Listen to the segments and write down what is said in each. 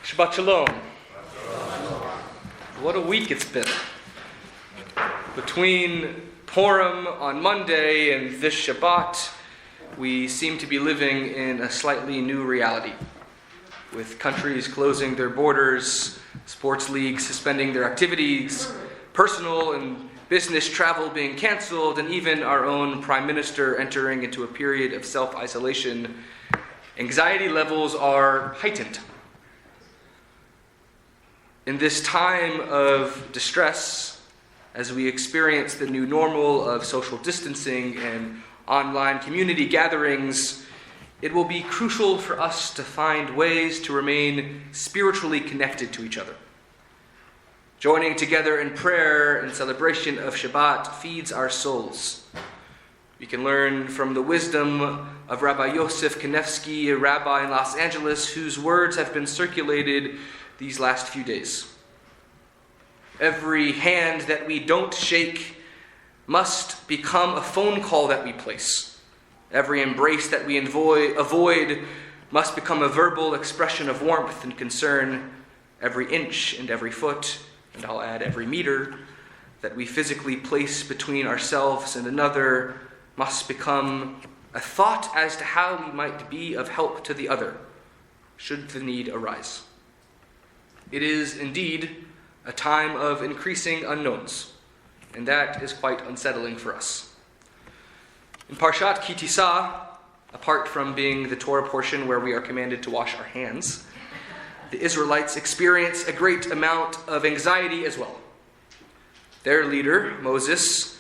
Shabbat Shalom. What a week it's been. Between Purim on Monday and this Shabbat, we seem to be living in a slightly new reality, with countries closing their borders, sports leagues suspending their activities, personal and business travel being canceled, and even our own Prime Minister entering into a period of self-isolation. Anxiety levels are heightened. In this time of distress, as we experience the new normal of social distancing and online community gatherings, it will be crucial for us to find ways to remain spiritually connected to each other. Joining together in prayer and celebration of Shabbat feeds our souls. We can learn from the wisdom of Rabbi Yosef Kanevsky, a rabbi in Los Angeles, whose words have been circulated these last few days. Every hand that we don't shake must become a phone call that we place. Every embrace that we avoid must become a verbal expression of warmth and concern. Every inch and every foot, and I'll add every meter, that we physically place between ourselves and another must become a thought as to how we might be of help to the other, should the need arise. It is indeed a time of increasing unknowns, and that is quite unsettling for us. In Parshat Ki Tisa, apart from being the Torah portion where we are commanded to wash our hands, the Israelites experience a great amount of anxiety as well. Their leader, Moses,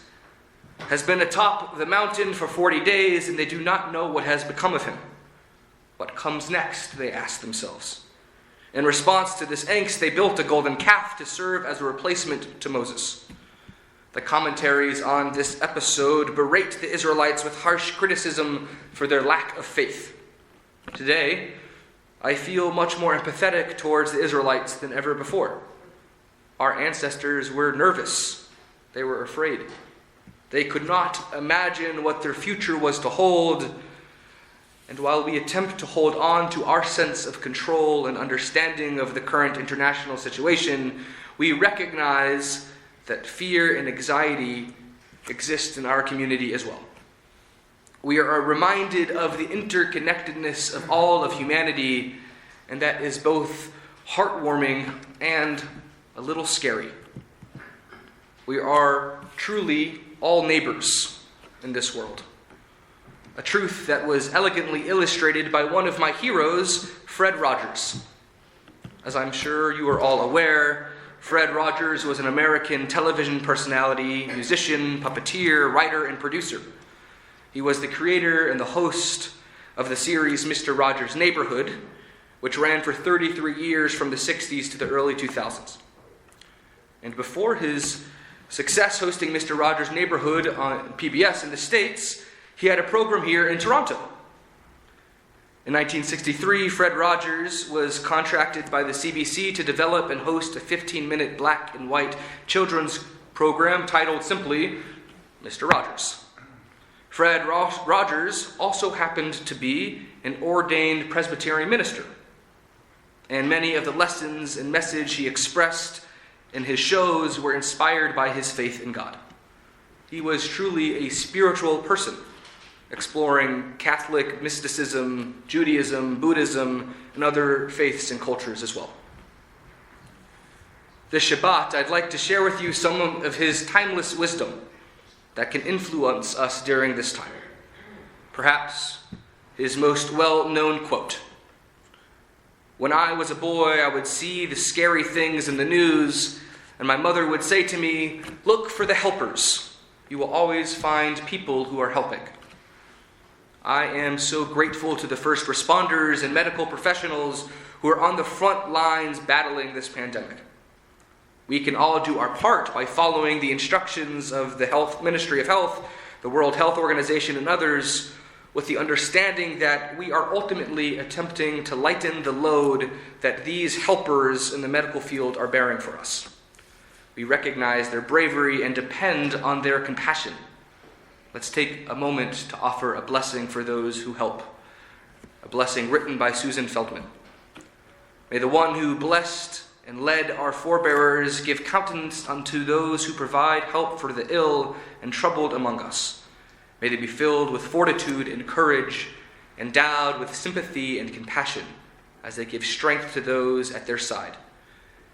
has been atop the mountain for 40 days, and they do not know what has become of him. What comes next, they ask themselves. In response to this angst, they built a golden calf to serve as a replacement to Moses. The commentaries on this episode berate the Israelites with harsh criticism for their lack of faith. Today, I feel much more empathetic towards the Israelites than ever before. Our ancestors were nervous. They were afraid. They could not imagine what their future was to hold. And while we attempt to hold on to our sense of control and understanding of the current international situation, we recognize that fear and anxiety exist in our community as well. We are reminded of the interconnectedness of all of humanity, and that is both heartwarming and a little scary. We are truly all neighbors in this world. A truth that was elegantly illustrated by one of my heroes, Fred Rogers. As I'm sure you are all aware, Fred Rogers was an American television personality, musician, puppeteer, writer, and producer. He was the creator and the host of the series Mr. Rogers' Neighborhood, which ran for 33 years from the 60s to the early 2000s. And before his success hosting Mr. Rogers' Neighborhood on PBS in the States, he had a program here in Toronto. In 1963, Fred Rogers was contracted by the CBC to develop and host a 15-minute black and white children's program titled simply Mr. Rogers. Fred Rogers also happened to be an ordained Presbyterian minister, and many of the lessons and message he expressed in his shows were inspired by his faith in God. He was truly a spiritual person, exploring Catholic mysticism, Judaism, Buddhism, and other faiths and cultures as well. This Shabbat, I'd like to share with you some of his timeless wisdom that can influence us during this time. Perhaps his most well-known quote. When I was a boy, I would see the scary things in the news, and my mother would say to me, "Look for the helpers. You will always find people who are helping." I am so grateful to the first responders and medical professionals who are on the front lines battling this pandemic. We can all do our part by following the instructions of the Ministry of Health, the World Health Organization, and others, with the understanding that we are ultimately attempting to lighten the load that these helpers in the medical field are bearing for us. We recognize their bravery and depend on their compassion. Let's take a moment to offer a blessing for those who help. A blessing written by Susan Feldman. May the one who blessed and led our forebearers give countenance unto those who provide help for the ill and troubled among us. May they be filled with fortitude and courage, endowed with sympathy and compassion, as they give strength to those at their side.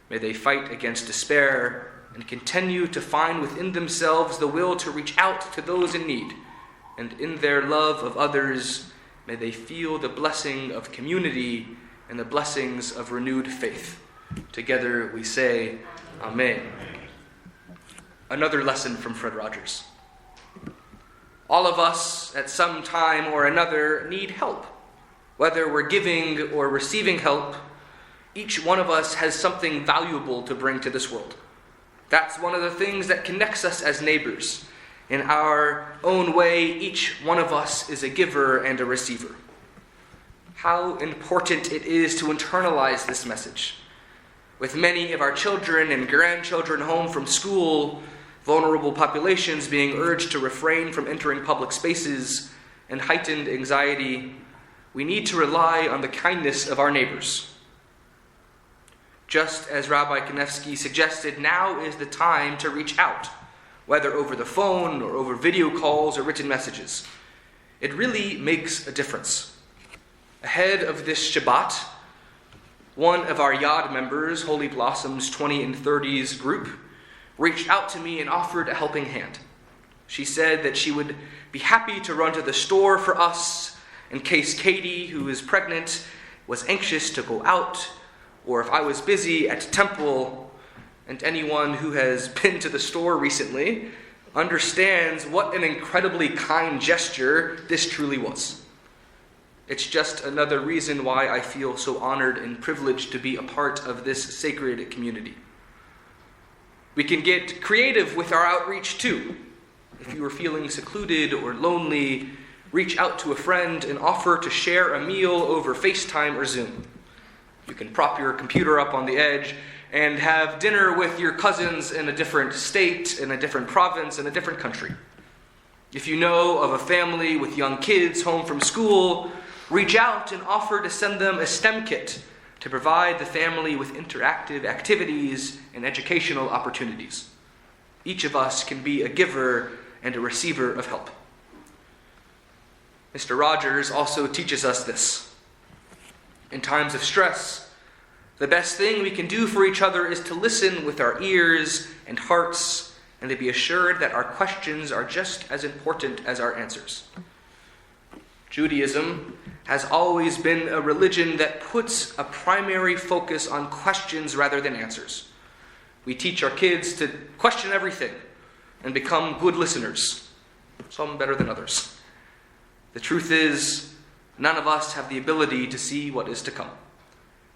May they fight against despair and continue to find within themselves the will to reach out to those in need, and in their love of others, may they feel the blessing of community and the blessings of renewed faith. Together we say, Amen. Another lesson from Fred Rogers. All of us, at some time or another, need help. Whether we're giving or receiving help, each one of us has something valuable to bring to this world. That's one of the things that connects us as neighbors. In our own way, each one of us is a giver and a receiver. How important it is to internalize this message. With many of our children and grandchildren home from school, vulnerable populations being urged to refrain from entering public spaces, and heightened anxiety, we need to rely on the kindness of our neighbors. Just as Rabbi Kanevsky suggested, now is the time to reach out, whether over the phone or over video calls or written messages. It really makes a difference. Ahead of this Shabbat, one of our Yad members, Holy Blossoms 20 and 30s group, reached out to me and offered a helping hand. She said that she would be happy to run to the store for us in case Katie, who is pregnant, was anxious to go out, or if I was busy at temple. And anyone who has been to the store recently understands what an incredibly kind gesture this truly was. It's just another reason why I feel so honored and privileged to be a part of this sacred community. We can get creative with our outreach too. If you are feeling secluded or lonely, reach out to a friend and offer to share a meal over FaceTime or Zoom. You can prop your computer up on the edge and have dinner with your cousins in a different state, in a different province, in a different country. If you know of a family with young kids home from school, reach out and offer to send them a STEM kit to provide the family with interactive activities and educational opportunities. Each of us can be a giver and a receiver of help. Mr. Rogers also teaches us this. In times of stress, the best thing we can do for each other is to listen with our ears and hearts, and to be assured that our questions are just as important as our answers. Judaism has always been a religion that puts a primary focus on questions rather than answers. We teach our kids to question everything and become good listeners, some better than others. The truth is, none of us have the ability to see what is to come.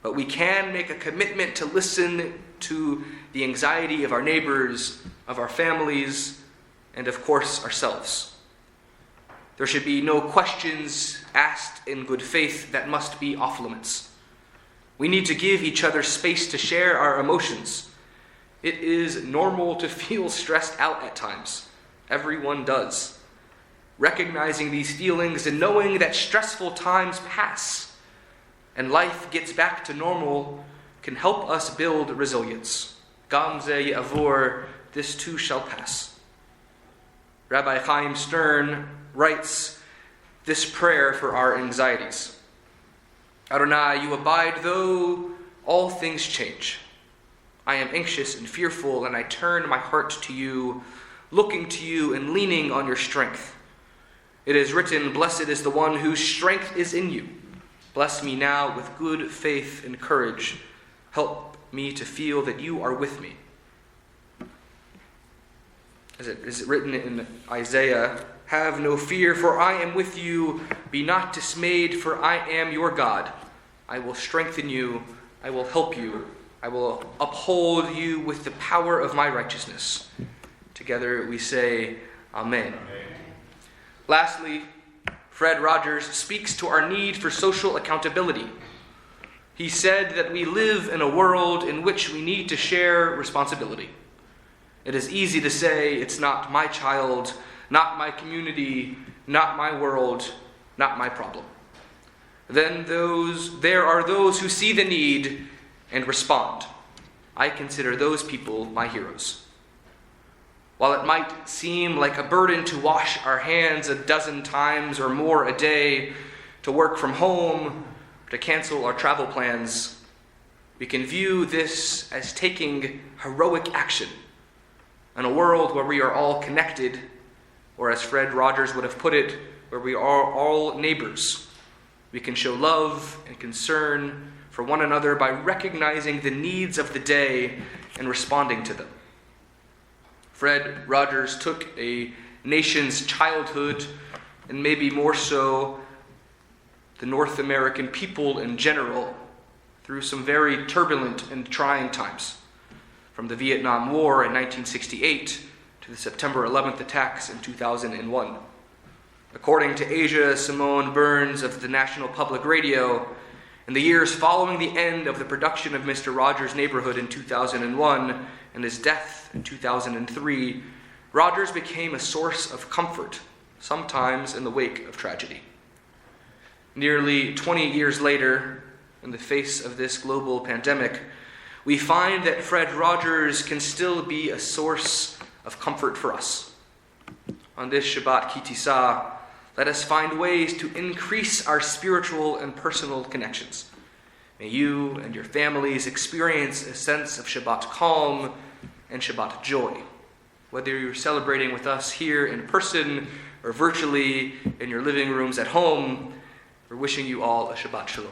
But we can make a commitment to listen to the anxiety of our neighbors, of our families, and of course ourselves. There should be no questions asked in good faith that must be off limits. We need to give each other space to share our emotions. It is normal to feel stressed out at times. Everyone does. Recognizing these feelings and knowing that stressful times pass and life gets back to normal can help us build resilience. Gam ze ya'avor, this too shall pass. Rabbi Chaim Stern writes this prayer for our anxieties. Adonai, you abide though all things change. I am anxious and fearful, and I turn my heart to you, looking to you and leaning on your strength. It is written, blessed is the one whose strength is in you. Bless me now with good faith and courage. Help me to feel that you are with me. As it is written in Isaiah, have no fear, for I am with you. Be not dismayed, for I am your God. I will strengthen you. I will help you. I will uphold you with the power of my righteousness. Together we say, Amen. Lastly, Fred Rogers speaks to our need for social accountability. He said that we live in a world in which we need to share responsibility. It is easy to say, it's not my child, not my community, not my world, not my problem. Then there are those who see the need and respond. I consider those people my heroes. While it might seem like a burden to wash our hands a dozen times or more a day, to work from home, to cancel our travel plans, we can view this as taking heroic action in a world where we are all connected, or as Fred Rogers would have put it, where we are all neighbors. We can show love and concern for one another by recognizing the needs of the day and responding to them. Fred Rogers took a nation's childhood, and maybe more so the North American people in general, through some very turbulent and trying times, from the Vietnam War in 1968 to the September 11th attacks in 2001. According to Asia Simone Burns of the National Public Radio, in the years following the end of the production of Mr. Rogers' Neighborhood in 2001 and his death in 2003, Rogers became a source of comfort, sometimes in the wake of tragedy. Nearly 20 years later, in the face of this global pandemic, we find that Fred Rogers can still be a source of comfort for us. On this Shabbat Ki Tisah, let us find ways to increase our spiritual and personal connections. May you and your families experience a sense of Shabbat calm and Shabbat joy. Whether you're celebrating with us here in person or virtually in your living rooms at home, we're wishing you all a Shabbat Shalom.